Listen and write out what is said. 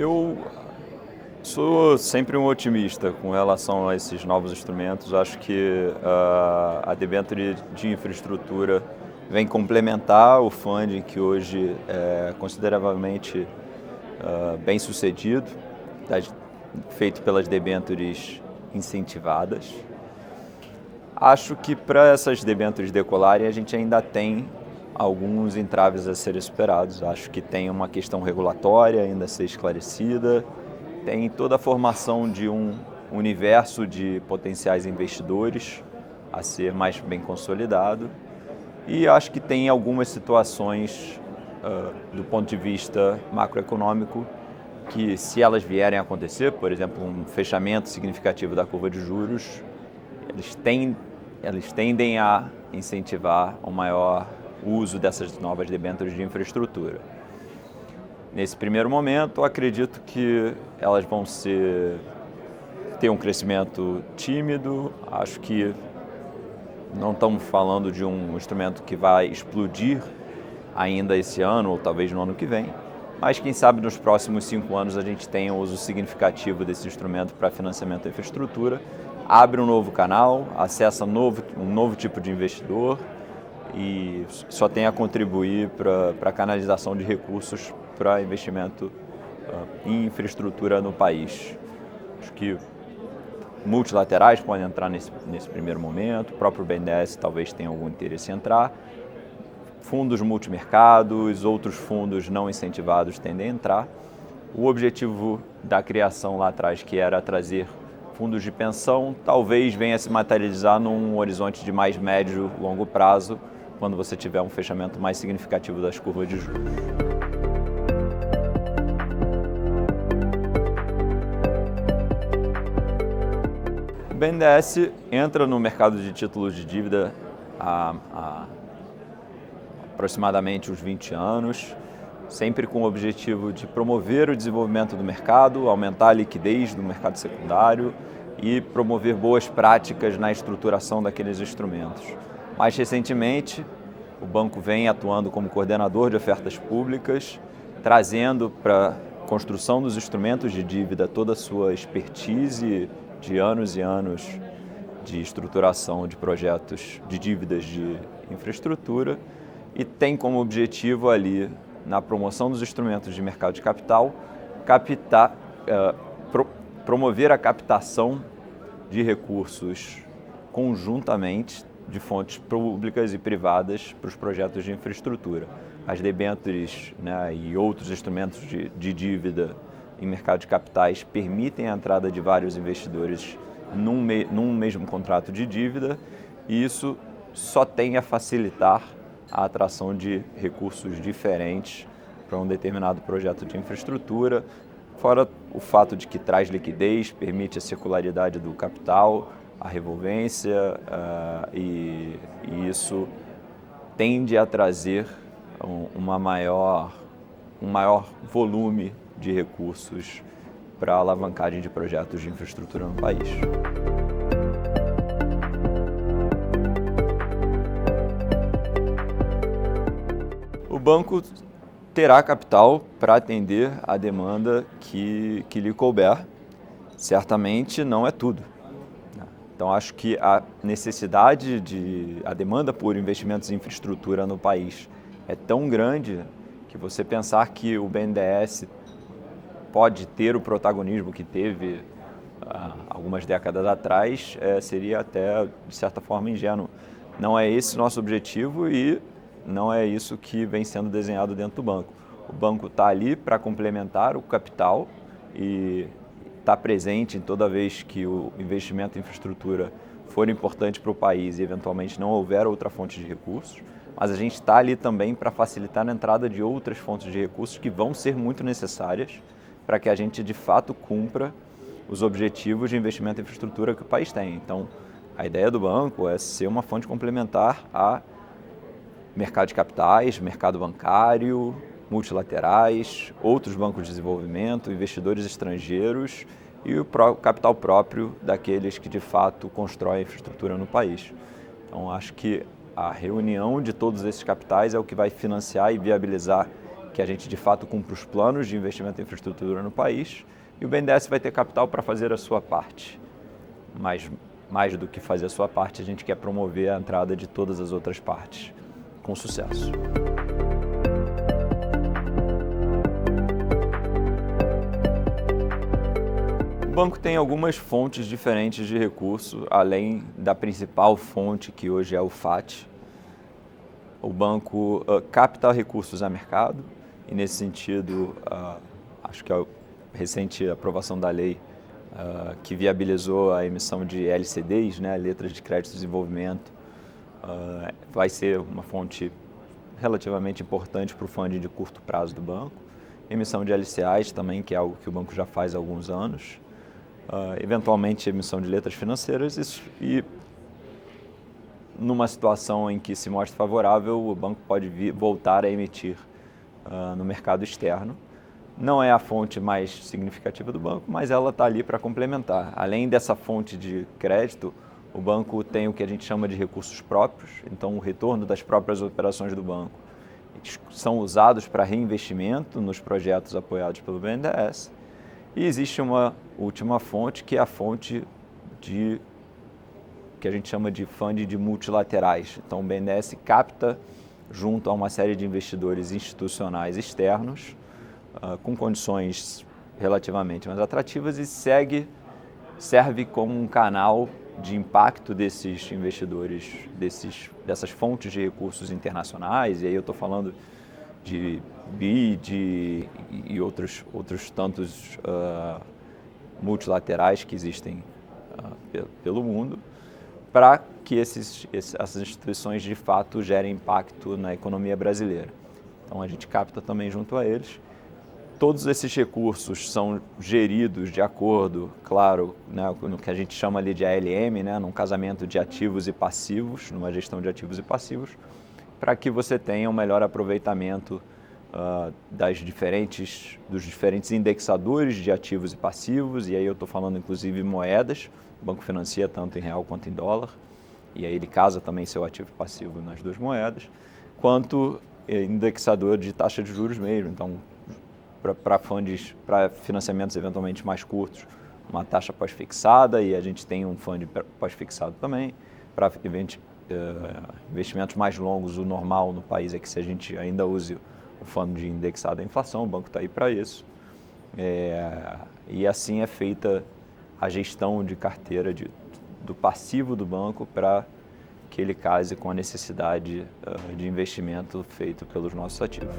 Eu sou sempre um otimista com relação a esses novos instrumentos. Acho que a debênture de infraestrutura vem complementar o funding que hoje é consideravelmente bem sucedido, feito pelas debêntures incentivadas. Acho que para essas debêntures decolarem a gente ainda tem alguns entraves a serem superados. Acho que tem uma questão regulatória ainda a ser esclarecida, tem toda a formação de um universo de potenciais investidores a ser mais bem consolidado e acho que tem algumas situações do ponto de vista macroeconômico que, se elas vierem a acontecer, por exemplo, um fechamento significativo da curva de juros, eles tendem a incentivar um maior uso dessas novas debêntures de infraestrutura. Nesse primeiro momento, acredito que elas vão ter um crescimento tímido. Acho que não estamos falando de um instrumento que vai explodir ainda esse ano ou talvez no ano que vem, mas quem sabe nos próximos 5 anos a gente tenha um uso significativo desse instrumento para financiamento da infraestrutura, abre um novo canal, acessa um novo tipo de investidor e só tem a contribuir para a canalização de recursos para investimento em infraestrutura no país. Acho que multilaterais podem entrar nesse primeiro momento, o próprio BNDES talvez tenha algum interesse em entrar, fundos multimercados, outros fundos não incentivados tendem a entrar. O objetivo da criação lá atrás, que era trazer fundos de pensão, talvez venha a se materializar num horizonte de mais médio e longo prazo, quando você tiver um fechamento mais significativo das curvas de juros. O BNDES entra no mercado de títulos de dívida há aproximadamente uns 20 anos, sempre com o objetivo de promover o desenvolvimento do mercado, aumentar a liquidez do mercado secundário e promover boas práticas na estruturação daqueles instrumentos. Mais recentemente, o banco vem atuando como coordenador de ofertas públicas, trazendo para a construção dos instrumentos de dívida toda a sua expertise de anos e anos de estruturação de projetos de dívidas de infraestrutura e tem como objetivo ali, na promoção dos instrumentos de mercado de capital, promover a captação de recursos conjuntamente de fontes públicas e privadas para os projetos de infraestrutura. As debêntures, né, e outros instrumentos de dívida em mercado de capitais permitem a entrada de vários investidores num mesmo contrato de dívida e isso só tem a facilitar a atração de recursos diferentes para um determinado projeto de infraestrutura, fora o fato de que traz liquidez, permite a circularidade do capital, a revolvência e isso tende a trazer um maior volume de recursos para a alavancagem de projetos de infraestrutura no país. O banco terá capital para atender a demanda que lhe couber. Certamente não é tudo. Então acho que a necessidade a demanda por investimentos em infraestrutura no país é tão grande que você pensar que o BNDES pode ter o protagonismo que teve algumas décadas atrás seria até, de certa forma, ingênuo. Não é esse nosso objetivo e não é isso que vem sendo desenhado dentro do banco. O banco está ali para complementar o capital e está presente em toda vez que o investimento em infraestrutura for importante para o país e eventualmente não houver outra fonte de recursos, mas a gente está ali também para facilitar a entrada de outras fontes de recursos que vão ser muito necessárias para que a gente de fato cumpra os objetivos de investimento em infraestrutura que o país tem. Então, a ideia do banco é ser uma fonte complementar a mercado de capitais, mercado bancário, multilaterais, outros bancos de desenvolvimento, investidores estrangeiros e o capital próprio daqueles que de fato constroem a infraestrutura no país. Então acho que a reunião de todos esses capitais é o que vai financiar e viabilizar que a gente de fato cumpra os planos de investimento em infraestrutura no país, e o BNDES vai ter capital para fazer a sua parte. Mas mais do que fazer a sua parte, a gente quer promover a entrada de todas as outras partes com sucesso. O banco tem algumas fontes diferentes de recurso, além da principal fonte, que hoje é o FAT. O banco capta recursos a mercado, e nesse sentido, acho que a recente aprovação da lei que viabilizou a emissão de LCDs, né, letras de crédito de desenvolvimento, vai ser uma fonte relativamente importante para o funding de curto prazo do banco. Emissão de LCAs também, que é algo que o banco já faz há alguns anos. Eventualmente emissão de letras financeiras e numa situação em que se mostre favorável, o banco pode voltar a emitir no mercado externo. Não é a fonte mais significativa do banco, mas ela está ali para complementar. Além dessa fonte de crédito, o banco tem o que a gente chama de recursos próprios, então o retorno das próprias operações do banco são usados para reinvestimento nos projetos apoiados pelo BNDES. E existe uma última fonte, que é a fonte que a gente chama de funding de multilaterais. Então o BNDES capta junto a uma série de investidores institucionais externos, com condições relativamente mais atrativas, e serve como um canal de impacto desses investidores, dessas fontes de recursos internacionais, e aí eu estou falando de BID e outros tantos multilaterais que existem pelo mundo, para que essas instituições de fato gerem impacto na economia brasileira. Então a gente capta também junto a eles. Todos esses recursos são geridos de acordo, claro, né, no que a gente chama ali de ALM, né, num casamento de ativos e passivos, numa gestão de ativos e passivos, para que você tenha um melhor aproveitamento dos diferentes indexadores de ativos e passivos, e aí eu estou falando inclusive moedas. O banco financia tanto em real quanto em dólar, e aí ele casa também seu ativo e passivo nas duas moedas, quanto indexador de taxa de juros mesmo. Então, para financiamentos eventualmente mais curtos, uma taxa pós-fixada, e a gente tem um fundo pós-fixado também. Para investimentos mais longos, o normal no país é que se a gente ainda use o fundo de indexado à inflação, o banco está aí para isso. E assim é feita a gestão de carteira do passivo do banco para que ele case com a necessidade de investimento feito pelos nossos ativos.